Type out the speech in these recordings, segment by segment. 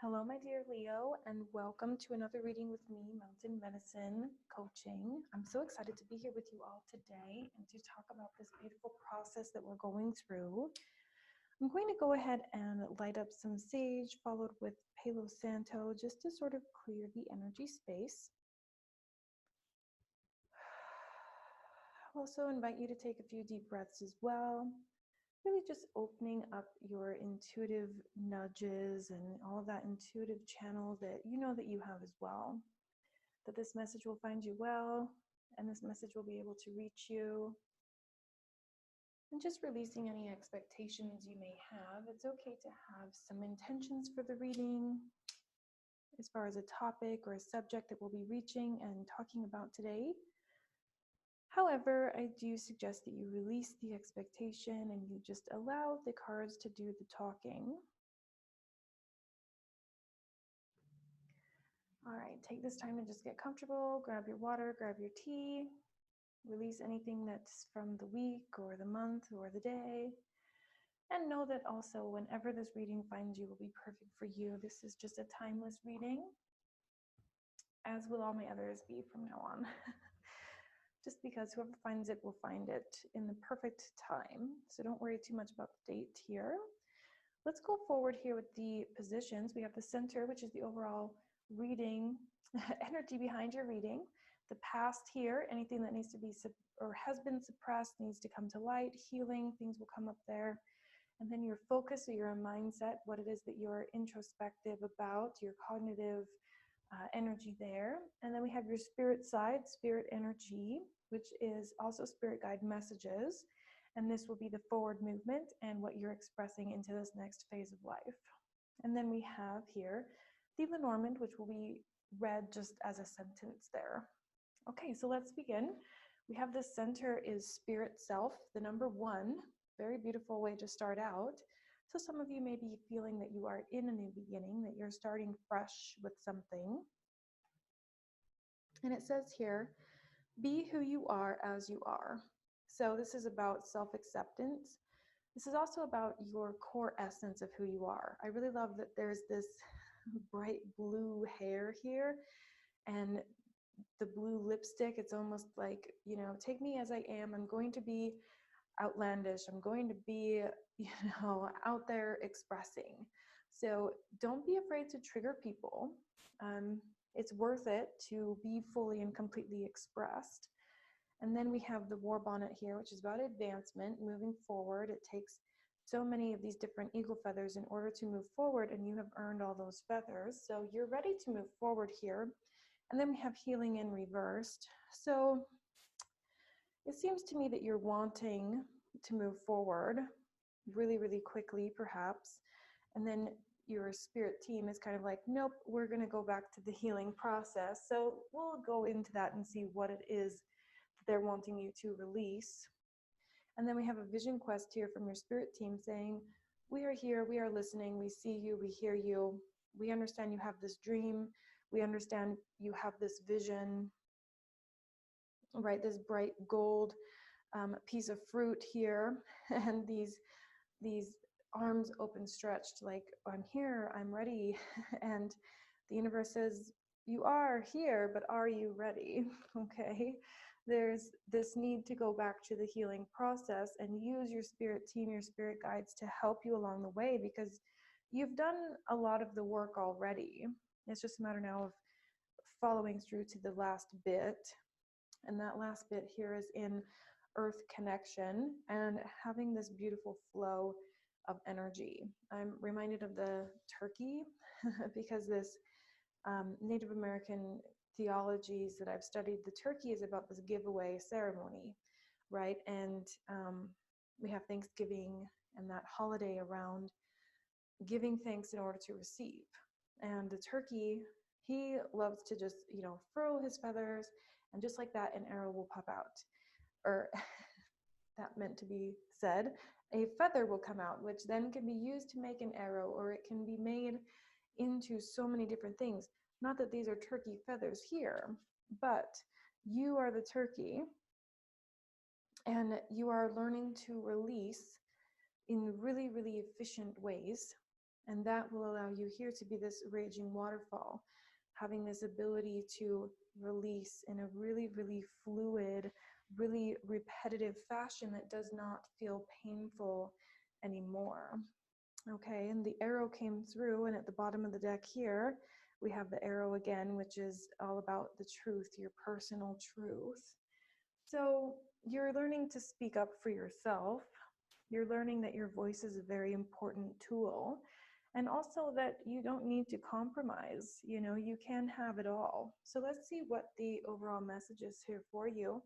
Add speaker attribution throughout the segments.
Speaker 1: Hello, my dear Leo, and welcome to another reading with me, Mountain Medicine Coaching. I'm so excited to be here with you all today and to talk about this beautiful process that we're going through. I'm going to go ahead and light up some sage, followed with Palo Santo, just to sort of clear the energy space. I'll also invite you to take a few deep breaths as well. Really just opening up your intuitive nudges and all of that intuitive channel that you know that you have as well. That this message will find you well, and this message will be able to reach you. And just releasing any expectations you may have. It's okay to have some intentions for the reading as far as a topic or a subject that we'll be reaching and talking about today. However, I do suggest that you release the expectation and you just allow the cards to do the talking. All right, take this time to just get comfortable, grab your water, grab your tea, release anything that's from the week or the month or the day. And know that also whenever this reading finds you will be perfect for you. This is just a timeless reading, as will all my others be from now on. Just because whoever finds it will find it in the perfect time. So don't worry too much about the date here. Let's go forward here with the positions. We have the center, which is the overall reading, energy behind your reading. The past here, anything that needs to be or has been suppressed needs to come to light. Healing, things will come up there. And then your focus or your mindset, what it is that you're introspective about, your cognitive energy there. And then we have your spirit side, spirit energy, which is also spirit guide messages. And this will be the forward movement and what you're expressing into this next phase of life. And then we have here the Lenormand, which will be read just as a sentence there. Okay, so let's begin. We have the center is spirit self, the number 1. Very beautiful way to start out. So some of you may be feeling that you are in a new beginning, that you're starting fresh with something. And it says here, be who you are as you are. So this is about self-acceptance. This is also about your core essence of who you are. I really love that there's this bright blue hair here and the blue lipstick. It's almost like, you know, take me as I am. I'm going to be outlandish. I'm going to be, you know, out there expressing. So don't be afraid to trigger people. It's worth it to be fully and completely expressed. And then we have the war bonnet here, which is about advancement, moving forward. It takes so many of these different eagle feathers in order to move forward, and you have earned all those feathers. So you're ready to move forward here. And then we have healing in reversed. So it seems to me that you're wanting to move forward really, really quickly, perhaps. And then your spirit team is kind of like, nope, we're going to go back to the healing process. So we'll go into that and see what it is that they're wanting you to release. And then we have a vision quest here from your spirit team saying, we are here, we are listening, we see you, we hear you, we understand you have this dream, we understand you have this vision, right? This bright gold piece of fruit here, and these arms open stretched, like, I'm here, I'm ready. And the universe says, you are here, but are you ready? Okay. There's this need to go back to the healing process and use your spirit team, your spirit guides to help you along the way, because you've done a lot of the work already. It's just a matter now of following through to the last bit. And that last bit here is in earth connection and having this beautiful flow of energy. I'm reminded of the turkey because this Native American theologies that I've studied, the turkey is about this giveaway ceremony, right? And we have Thanksgiving and that holiday around giving thanks in order to receive. And the turkey, he loves to just, you know, furl his feathers, and just like that, an arrow will pop out. Or that meant to be said, a feather will come out, which then can be used to make an arrow, or it can be made into so many different things. Not that these are turkey feathers here, but you are the turkey, and you are learning to release in really, really efficient ways And that will allow you here to be this raging waterfall, having this ability to release in a really, really fluid, really repetitive fashion that does not feel painful anymore. Okay, and the arrow came through, and at the bottom of the deck here, we have the arrow again, which is all about the truth, your personal truth. So you're learning to speak up for yourself. You're learning that your voice is a very important tool, and also that you don't need to compromise. You know, you can have it all. So let's see what the overall message is here for you.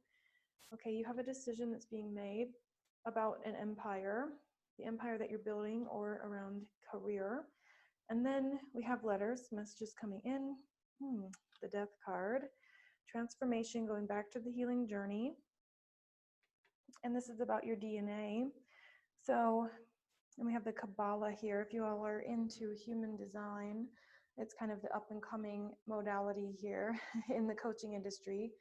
Speaker 1: Okay, you have a decision that's being made about an empire, the empire that you're building, or around career. And then we have letters, messages coming in. The Death card, transformation, going back to the healing journey. And this is about your DNA. So, and we have the Kabbalah here. If you all are into human design, it's kind of the up and coming modality here in the coaching industry.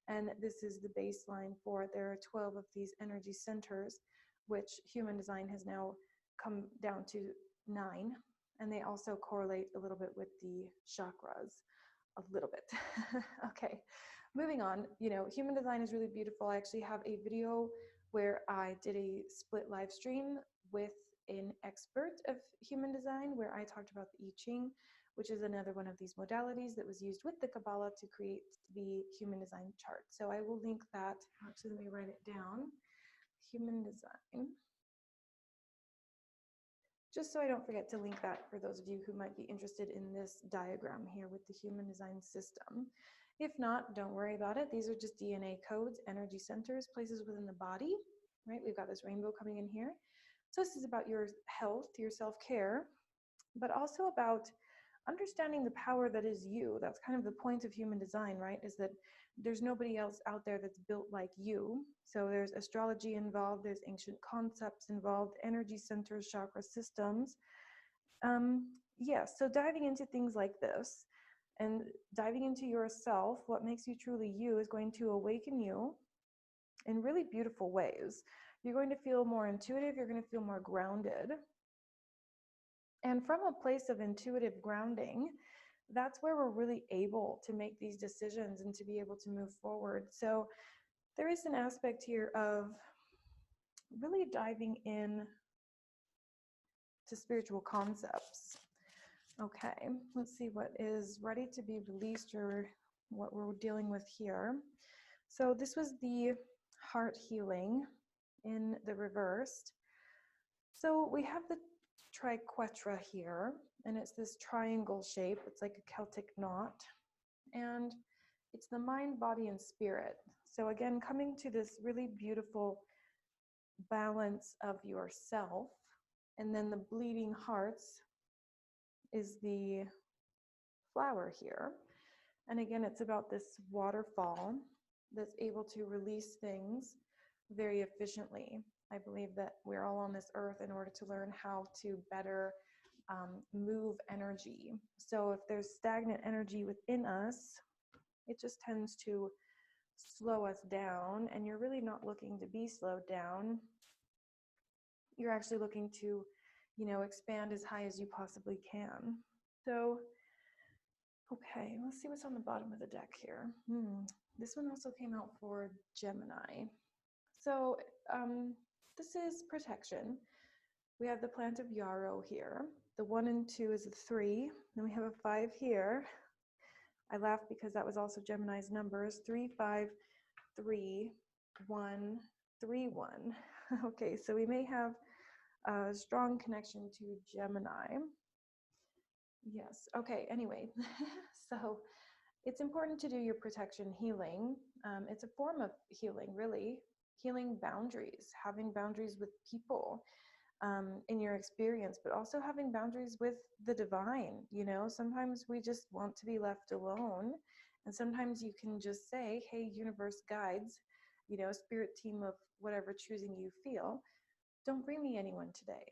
Speaker 1: And this is the baseline for it. There are 12 of these energy centers, which human design has now come down to 9. And they also correlate a little bit with the chakras, a little bit. Okay, moving on. You know, human design is really beautiful. I actually have a video where I did a split live stream with an expert of human design where I talked about the I Ching, which is another one of these modalities that was used with the Kabbalah to create the human design chart. So I will link that. Actually, let me write it down. Human design. Just so I don't forget to link that for those of you who might be interested in this diagram here with the human design system. If not, don't worry about it. These are just DNA codes, energy centers, places within the body, right? We've got this rainbow coming in here. So this is about your health, your self-care, but also about understanding the power that is you. That's kind of the point of human design, right? Is that there's nobody else out there that's built like you. So there's astrology involved, there's ancient concepts involved, energy centers, chakra systems. So diving into things like this and diving into yourself, what makes you truly you, is going to awaken you in really beautiful ways. You're going to feel more intuitive, you're going to feel more grounded. And from a place of intuitive grounding, that's where we're really able to make these decisions and to be able to move forward. So there is an aspect here of really diving in to spiritual concepts. Okay, let's see what is ready to be released or what we're dealing with here. So this was the heart healing in the reversed. So we have the triquetra here, and it's this triangle shape. It's like a Celtic knot, and it's the mind, body, and spirit. So again, coming to this really beautiful balance of yourself, and then the bleeding hearts is the flower here. And again, it's about this waterfall that's able to release things very efficiently. I believe that we're all on this earth in order to learn how to better move energy. So if there's stagnant energy within us, it just tends to slow us down, and you're really not looking to be slowed down. You're actually looking to, expand as high as you possibly can. So, okay, let's see what's on the bottom of the deck here. This one also came out for Gemini. So this is protection. We have the plant of yarrow here. The 1 and 2 is a 3. Then we have a 5 here. I laugh because that was also Gemini's numbers. 3, 5, 3, 1, 3, 1. Okay, so we may have a strong connection to Gemini. Yes, okay, anyway. So it's important to do your protection healing. It's a form of healing, really. Healing boundaries, having boundaries with people in your experience, but also having boundaries with the divine. Sometimes we just want to be left alone. And sometimes you can just say, hey, universe guides, spirit team of whatever choosing you feel, don't bring me anyone today.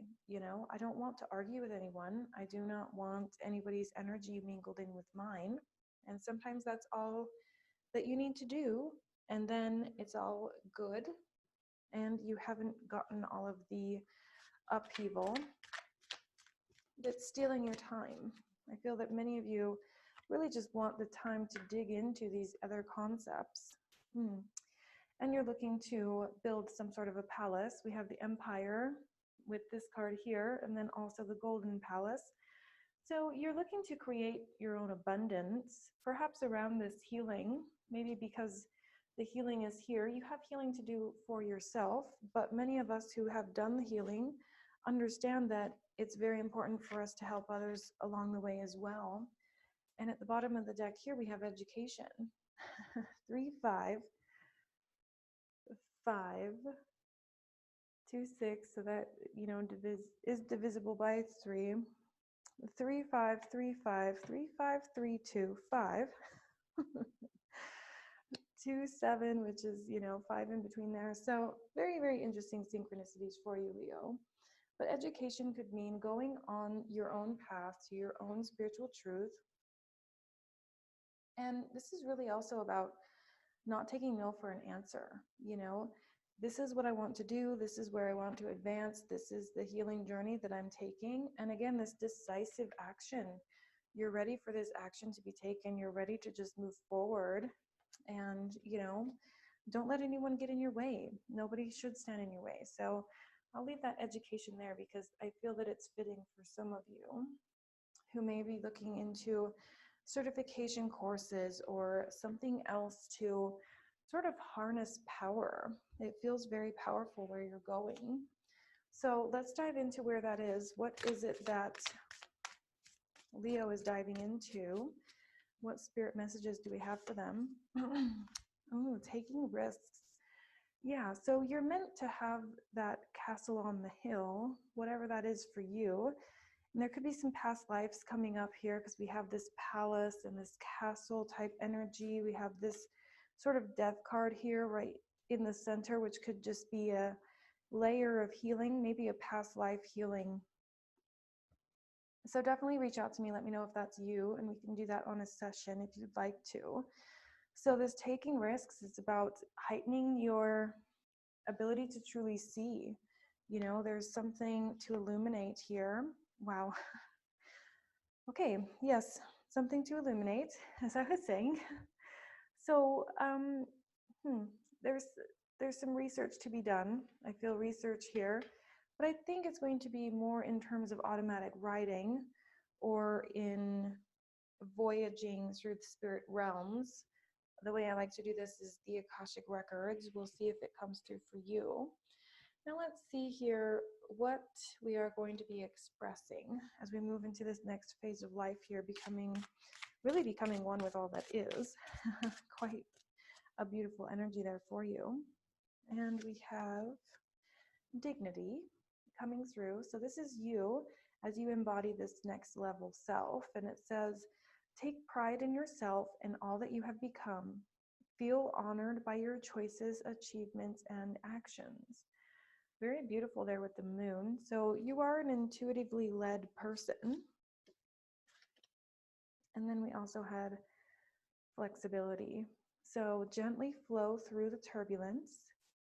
Speaker 1: I don't want to argue with anyone. I do not want anybody's energy mingled in with mine. And sometimes that's all that you need to do. And then it's all good. And you haven't gotten all of the upheaval that's stealing your time. I feel that many of you really just want the time to dig into these other concepts. And you're looking to build some sort of a palace. We have the Empire with this card here, and then also the Golden Palace. So you're looking to create your own abundance, perhaps around this healing, maybe because the healing is here. You have healing to do for yourself, but many of us who have done the healing understand that it's very important for us to help others along the way as well. And at the bottom of the deck here, we have education. 3, 5, 5, 2, 6, so that, you know, is divisible by 3. 3, 5, 3, 5, 3, 5, 3, 2, 5. 2, 7, which is, you know, 5 in between there. So very, very interesting synchronicities for you, Leo. But education could mean going on your own path to your own spiritual truth. And this is really also about not taking no for an answer. You know, this is what I want to do. This is where I want to advance. This is the healing journey that I'm taking. And again, this decisive action. You're ready for this action to be taken. You're ready to just move forward. And, you know, don't let anyone get in your way. Nobody should stand in your way. So I'll leave that education there because I feel that it's fitting for some of you who may be looking into certification courses or something else to sort of harness power. It feels very powerful where you're going. So let's dive into where that is. What is it that Leo is diving into? What spirit messages do we have for them? Oh, taking risks. Yeah, so you're meant to have that castle on the hill, whatever that is for you. And there could be some past lives coming up here because we have this palace and this castle type energy. We have this sort of death card here right in the center, which could just be a layer of healing, maybe a past life healing. So definitely reach out to me. Let me know if that's you, and we can do that on a session if you'd like to. So this taking risks is about heightening your ability to truly see. You know, there's something to illuminate here. Wow. Okay, yes, something to illuminate, as I was saying. So there's some research to be done. I feel research here, but I think it's going to be more in terms of automatic writing or in voyaging through the spirit realms. The way I like to do this is the Akashic Records. We'll see if it comes through for you. Now let's see here what we are going to be expressing as we move into this next phase of life here, really becoming one with all that is. Quite a beautiful energy there for you. And we have dignity coming through. So this is you as you embody this next level self. And it says, take pride in yourself and all that you have become. Feel honored by your choices, achievements, and actions. Very beautiful there with the moon. So you are an intuitively led person. And then we also had flexibility. So gently flow through the turbulence.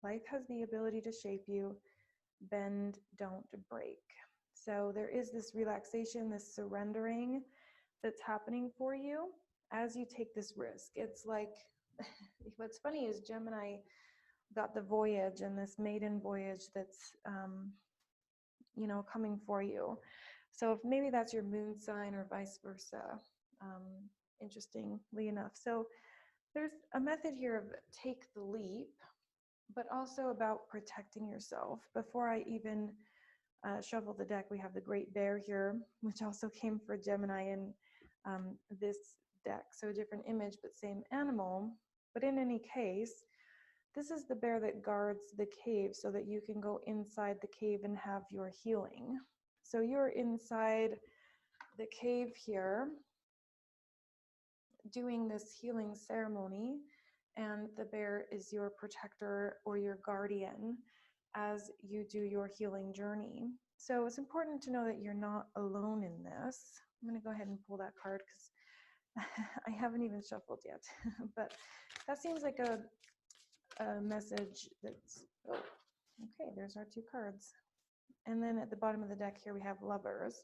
Speaker 1: Life has the ability to shape you. Bend, don't break. So there is this relaxation, this surrendering that's happening for you as you take this risk. It's like, what's funny is Gemini got the voyage and this maiden voyage that's, you know, coming for you. So if maybe that's your moon sign or vice versa, interestingly enough. So there's a method here of take the leap, but also about protecting yourself. Before I even shuffle the deck, we have the Great Bear here, which also came for Gemini in this deck. So a different image, but same animal. But in any case, this is the bear that guards the cave so that you can go inside the cave and have your healing. So you're inside the cave here doing this healing ceremony, and the bear is your protector or your guardian as you do your healing journey. So it's important to know that you're not alone in this. I'm going to go ahead and pull that card because I haven't even shuffled yet. But that seems like a message that's, oh, okay, there's our 2 cards. And then at the bottom of the deck here we have lovers.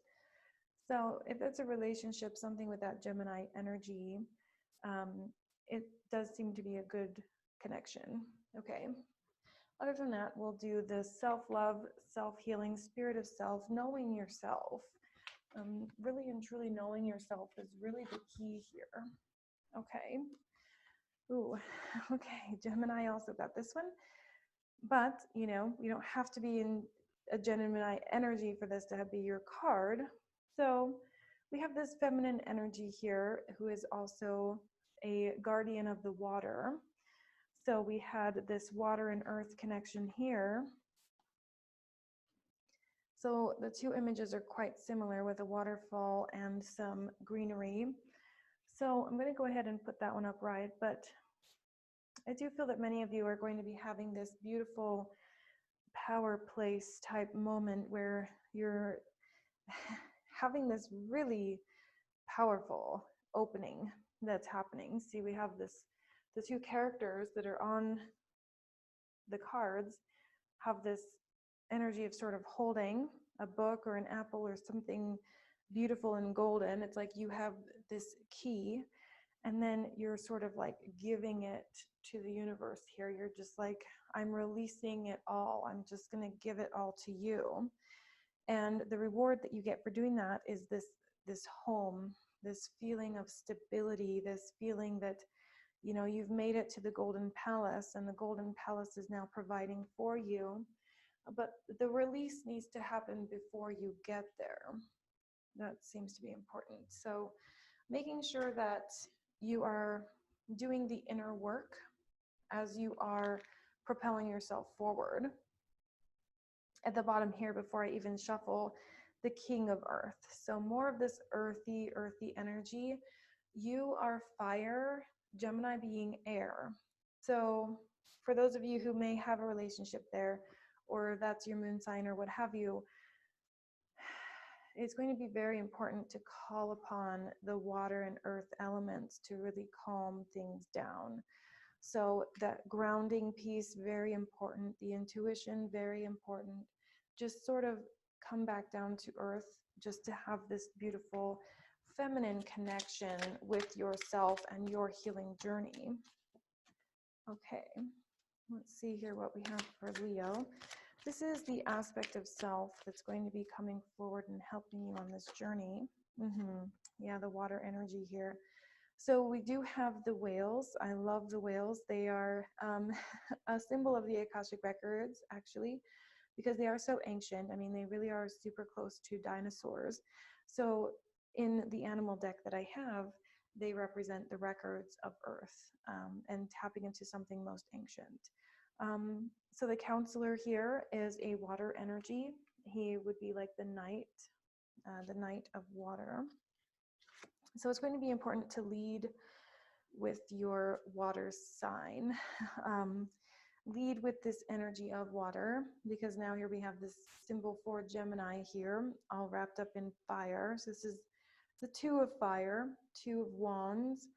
Speaker 1: So if it's a relationship, something with that Gemini energy, it does seem to be a good connection. Okay. Other than that, we'll do the self-love, self-healing, spirit of self, knowing yourself. Really and truly knowing yourself is really the key here. Okay. Ooh, okay. Gemini also got this one. But, you know, you don't have to be in a Gemini energy for this to be your card. So we have this feminine energy here who is also a guardian of the water. So we had this water and earth connection here. So the two images are quite similar with a waterfall and some greenery. So I'm going to go ahead and put that one up right. But I do feel that many of you are going to be having this beautiful power place type moment where you're having this really powerful opening that's happening. See, we have the two characters that are on the cards have this energy of sort of holding a book or an apple or something beautiful and golden. It's like you have this key and then you're sort of like giving it to the universe here. You're just like, I'm releasing it all. I'm just going to give it all to you. And the reward that you get for doing that is this home, this feeling of stability, this feeling that, you know, you've made it to the Golden Palace and the Golden Palace is now providing for you. But the release needs to happen before you get there. That seems to be important. So making sure that you are doing the inner work as you are propelling yourself forward. At the bottom here, before I even shuffle, the King of Earth. So more of this earthy energy. You are fire, Gemini being air. So for those of you who may have a relationship there, or that's your moon sign or what have you, it's going to be very important to call upon the water and earth elements to really calm things down. So that grounding piece, very important. The intuition, very important. Just sort of come back down to earth just to have this beautiful feminine connection with yourself and your healing journey. Okay, let's see here what we have for Leo. This is the aspect of self that's going to be coming forward and helping you on this journey. Yeah, the water energy here. So we do have the whales. I love the whales. They are a symbol of the Akashic Records, actually, because they are so ancient. I mean, they really are super close to dinosaurs. So in the animal deck that I have, they represent the records of Earth and tapping into something most ancient. So the counselor here is a water energy. He would be like the knight of water. So it's going to be important to lead with your water sign. Lead with this energy of water, because now here we have this symbol for Gemini here, all wrapped up in fire. So this is the Two of Fire, Two of Wands.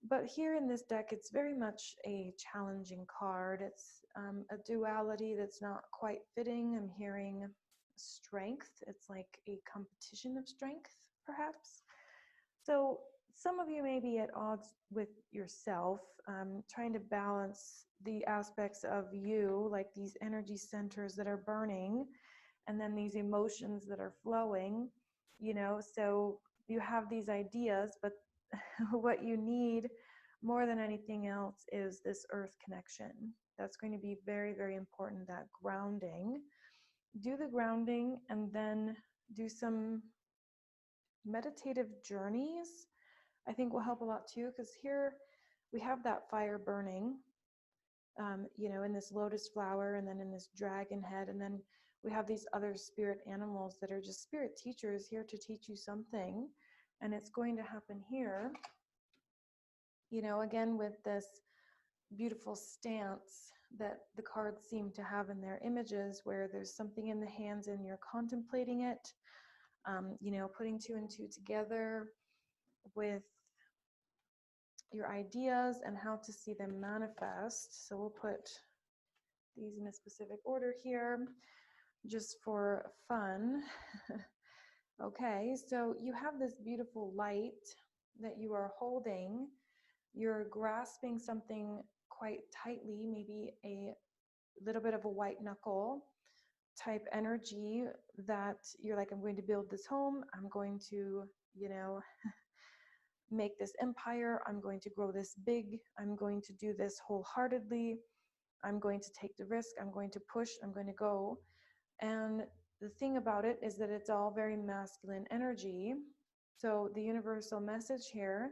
Speaker 1: But here in this deck, it's very much a challenging card. It's a duality that's not quite fitting. I'm hearing strength. It's like a competition of strength, perhaps. So some of you may be at odds with yourself, trying to balance the aspects of you, like these energy centers that are burning, and then these emotions that are flowing, you know. So you have these ideas, but what you need more than anything else is this earth connection. That's going to be very, very important, that grounding. Do the grounding and then do some meditative journeys, I think will help a lot too, because here we have that fire burning, you know, in this lotus flower and then in this dragon head. And then we have these other spirit animals that are just spirit teachers here to teach you something. And it's going to happen here, you know, again with this beautiful stance that the cards seem to have in their images, where there's something in the hands and you're contemplating it, you know, putting two and two together with your ideas and how to see them manifest. So we'll put these in a specific order here just for fun. Okay, so you have this beautiful light that you are holding. You're grasping something quite tightly, maybe a little bit of a white knuckle type energy that you're like, I'm going to build this home. I'm going to, you know, make this empire. I'm going to grow this big. I'm going to do this wholeheartedly. I'm going to take the risk. I'm going to push. I'm going to go. And the thing about it is that it's all very masculine energy. So the universal message here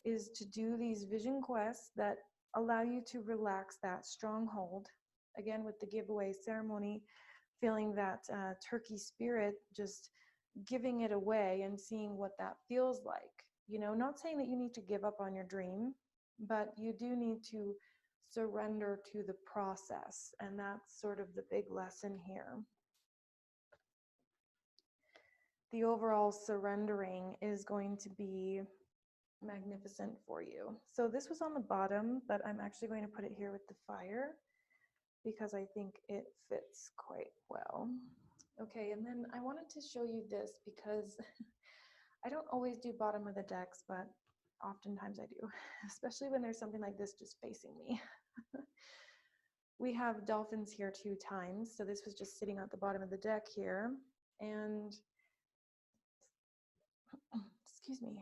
Speaker 1: is to do these vision quests that allow you to relax that stronghold. Again, with the giveaway ceremony, feeling that turkey spirit, just giving it away and seeing what that feels like. You know, not saying that you need to give up on your dream, but you do need to surrender to the process. And that's sort of the big lesson here. The overall surrendering is going to be magnificent for you. So this was on the bottom, but I'm actually going to put it here with the fire because I think it fits quite well. Okay, and then I wanted to show you this because I don't always do bottom of the decks, but oftentimes I do, especially when there's something like this just facing me. We have dolphins here 2 times, so this was just sitting at the bottom of the deck here, and excuse me.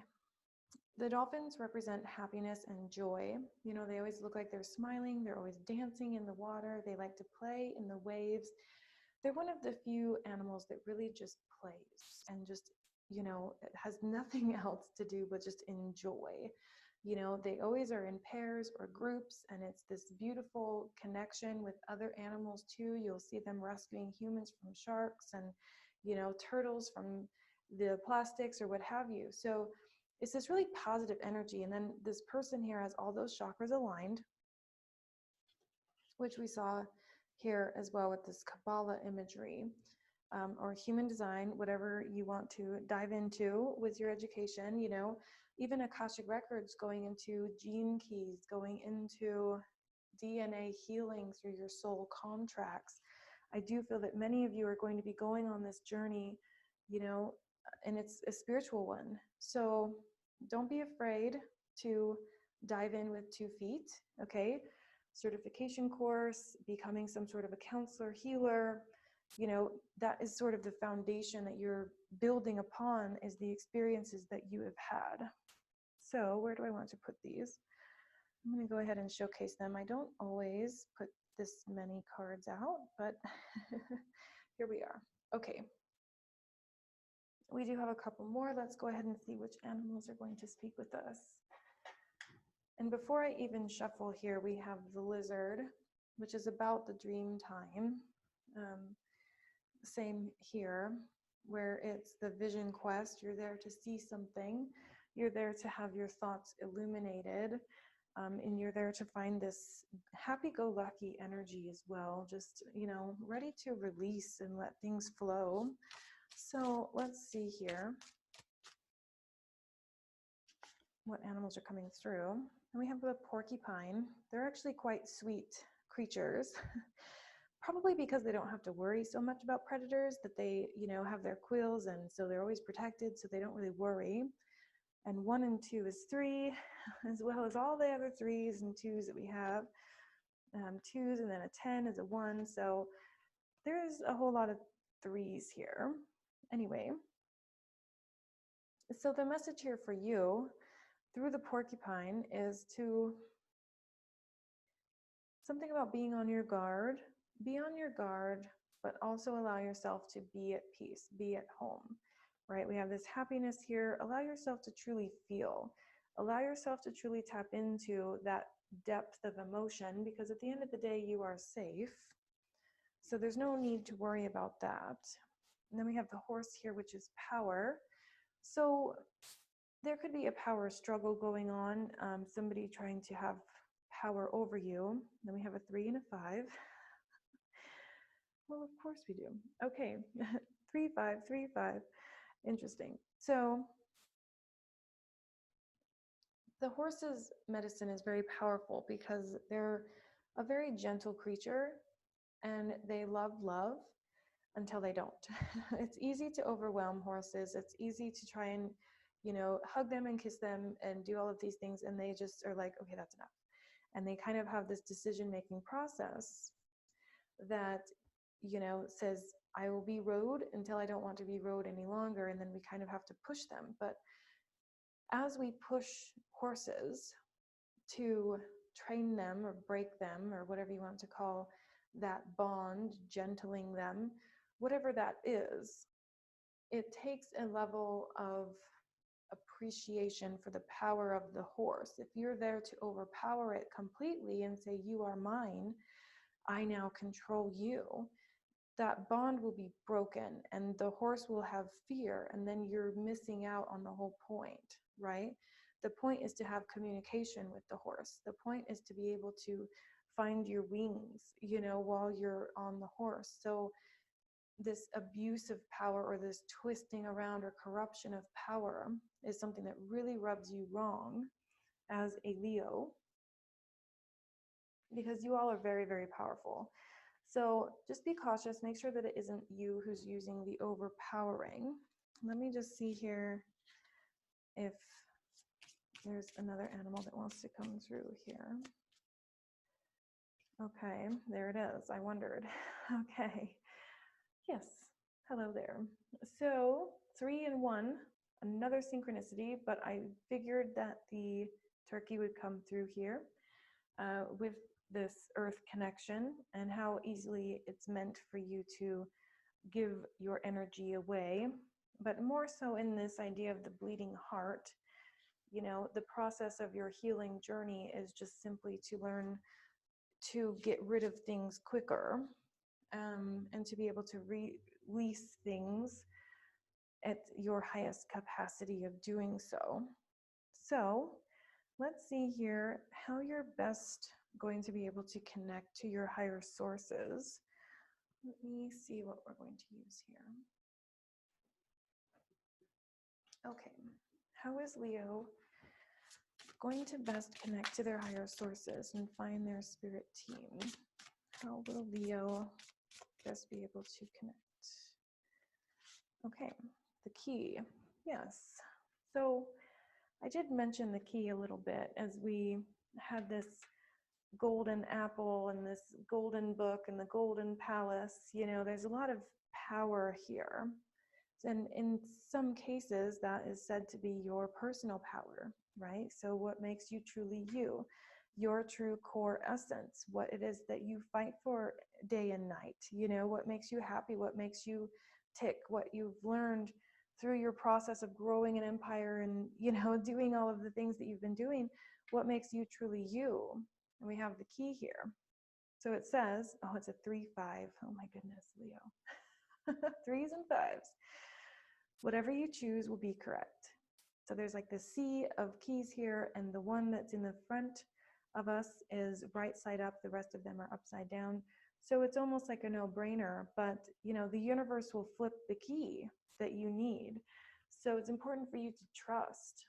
Speaker 1: The dolphins represent happiness and joy. You know, they always look like they're smiling. They're always dancing in the water. They like to play in the waves. They're one of the few animals that really just plays and just, you know, it has nothing else to do but just enjoy. You know, they always are in pairs or groups, and it's this beautiful connection with other animals too. You'll see them rescuing humans from sharks and, you know, turtles from the plastics or what have you. So it's this really positive energy. And then this person here has all those chakras aligned, which we saw here as well with this Kabbalah imagery, or human design, whatever you want to dive into with your education. You know, even Akashic Records, going into gene keys, going into DNA healing through your soul contracts. I do feel that many of you are going to be going on this journey, you know, and it's a spiritual one. So don't be afraid to dive in with 2 feet, okay? Certification course, becoming some sort of a counselor, healer, you know, that is sort of the foundation that you're building upon, is the experiences that you have had. So where do I want to put these? I'm going to go ahead and showcase them. I don't always put this many cards out, but here we are. Okay. We do have a couple more. Let's go ahead and see which animals are going to speak with us. And before I even shuffle here, we have the lizard, which is about the dream time. Same here, where it's the vision quest. You're there to see something. You're there to have your thoughts illuminated. And you're there to find this happy-go-lucky energy as well. Just, you know, ready to release and let things flow. So let's see here what animals are coming through. And we have the porcupine. They're actually quite sweet creatures, probably because they don't have to worry so much about predators, that they, you know, have their quills, and so they're always protected, so they don't really worry. And 1 and 2 is 3, as well as all the other 3s and 2s that we have. 2s, and then a 10 is a 1. So there's a whole lot of 3s here. Anyway, so the message here for you through the porcupine is to something about being on your guard. Be on your guard, but also allow yourself to be at peace, be at home, right? We have this happiness here. Allow yourself to truly feel. Allow yourself to truly tap into that depth of emotion, because at the end of the day, you are safe. So there's no need to worry about that. And then we have the horse here, which is power. So there could be a power struggle going on, somebody trying to have power over you. Then we have a 3 and a 5. Well, of course we do. Okay, 3, 5, 3, 5. Interesting. So the horse's medicine is very powerful because they're a very gentle creature, and they love love. until they don't. It's easy to overwhelm horses. It's easy to try and, you know, hug them and kiss them and do all of these things, and they just are like, okay, that's enough. And they kind of have this decision-making process that, you know, says, I will be rode until I don't want to be rode any longer, and then we kind of have to push them. But as we push horses to train them or break them or whatever you want to call that bond, gentling them, whatever that is, it takes a level of appreciation for the power of the horse. If you're there to overpower it completely and say, you are mine, I now control you, that bond will be broken and the horse will have fear, and then you're missing out on the whole point, right? The point is to have communication with the horse. The point is to be able to find your wings, you know, while you're on the horse. So this abuse of power or this twisting around or corruption of power is something that really rubs you wrong as a Leo, because you all are very, very powerful. So just be cautious. Make sure that it isn't you who's using the overpowering. Let me just see here if there's another animal that wants to come through here. Okay, there it is. I wondered. Okay. Yes. Hello there. So 3 and 1, another synchronicity, but I figured that the turkey would come through here with this earth connection and how easily it's meant for you to give your energy away, but more so in this idea of the bleeding heart. You know, the process of your healing journey is just simply to learn to get rid of things quicker, and to be able to release things at your highest capacity of doing so. So let's see here how you're best going to be able to connect to your higher sources. Let me see what we're going to use here. Okay, how is Leo going to best connect to their higher sources and find their spirit team? How will Leo best be able to connect? Okay, the key. Yes. So I did mention the key a little bit as we had this golden apple and this golden book and the golden palace. You know, there's a lot of power here. And in some cases, that is said to be your personal power, right? So what makes you truly you, your true core essence, what it is that you fight for day and night, you know, what makes you happy, what makes you tick, what you've learned through your process of growing an empire and, you know, doing all of the things that you've been doing, what makes you truly you. And we have the key here. So it says, oh, it's a 3-5. Oh my goodness, Leo. 3s and 5s. Whatever you choose will be correct. So there's like the sea of keys here, and the one that's in the front of us is right side up. The rest of them are upside down. So it's almost like a no-brainer, but you know, the universe will flip the key that you need. So it's important for you to trust.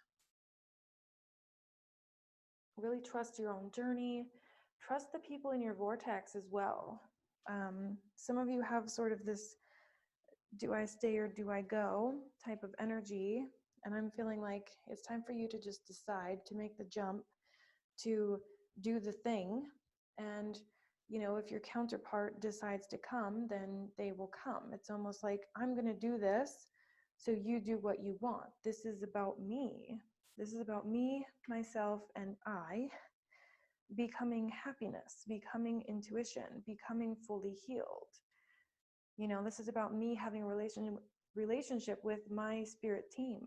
Speaker 1: Really trust your own journey. Trust the people in your vortex as well. Some of you have sort of this do I stay or do I go type of energy. And I'm feeling like it's time for you to just decide to make the jump, to do the thing. And, you know, if your counterpart decides to come, then they will come. It's almost like, I'm going to do this, so you do what you want. This is about me. This is about me, myself, and I becoming happiness, becoming intuition, becoming fully healed. You know, this is about me having a relationship with my spirit team,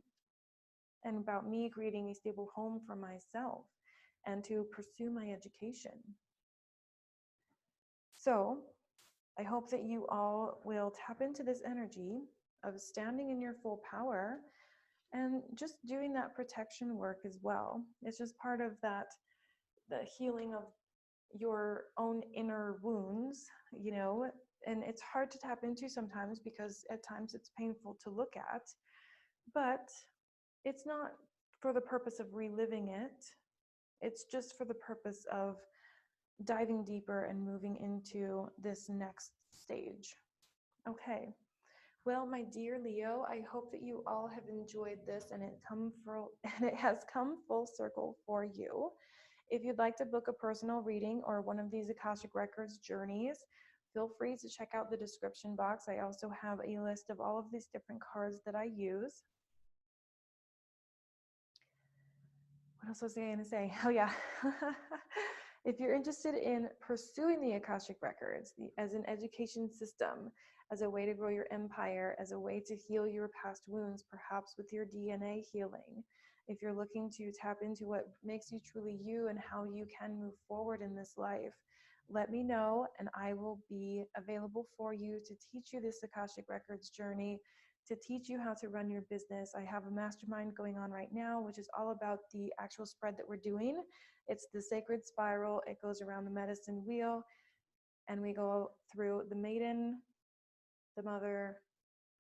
Speaker 1: and about me creating a stable home for myself and to pursue my education. So I hope that you all will tap into this energy of standing in your full power and just doing that protection work as well. It's just part of that, the healing of your own inner wounds, you know, and it's hard to tap into sometimes because at times it's painful to look at, but it's not for the purpose of reliving it. It's just for the purpose of diving deeper and moving into this next stage Okay. Well, my dear Leo, I hope that you all have enjoyed this and it has come full circle for you. If you'd like to book a personal reading or one of these Akashic Records journeys, feel free to check out the description box. I also have a list of all of these different cards that I use. What else was I going to say? Oh, yeah. If you're interested in pursuing the Akashic Records as an education system, as a way to grow your empire, as a way to heal your past wounds, perhaps with your DNA healing, if you're looking to tap into what makes you truly you and how you can move forward in this life, let me know and I will be available for you to teach you this Akashic Records journey, to teach you how to run your business. I have a mastermind going on right now, which is all about the actual spread that we're doing. It's the sacred spiral. It goes around the medicine wheel, and we go through the maiden, the mother,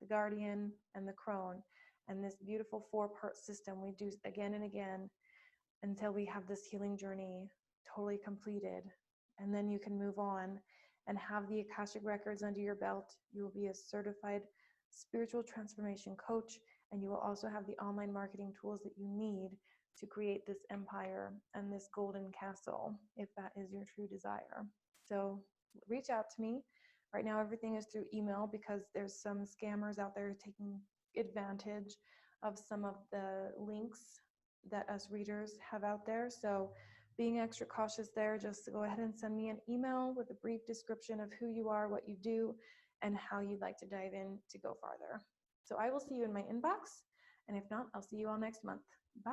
Speaker 1: the guardian, and the crone. And this beautiful 4-part system we do again and again until we have this healing journey totally completed. And then you can move on and have the Akashic Records under your belt. You will be a certified spiritual transformation coach, and you will also have the online marketing tools that you need to create this empire and this golden castle, if that is your true desire. So reach out to me. Right now, everything is through email because there's some scammers out there taking advantage of some of the links that us readers have out there. So being extra cautious there, just go ahead and send me an email with a brief description of who you are, what you do, and how you'd like to dive in to go farther. So I will see you in my inbox. And if not, I'll see you all next month. Bye.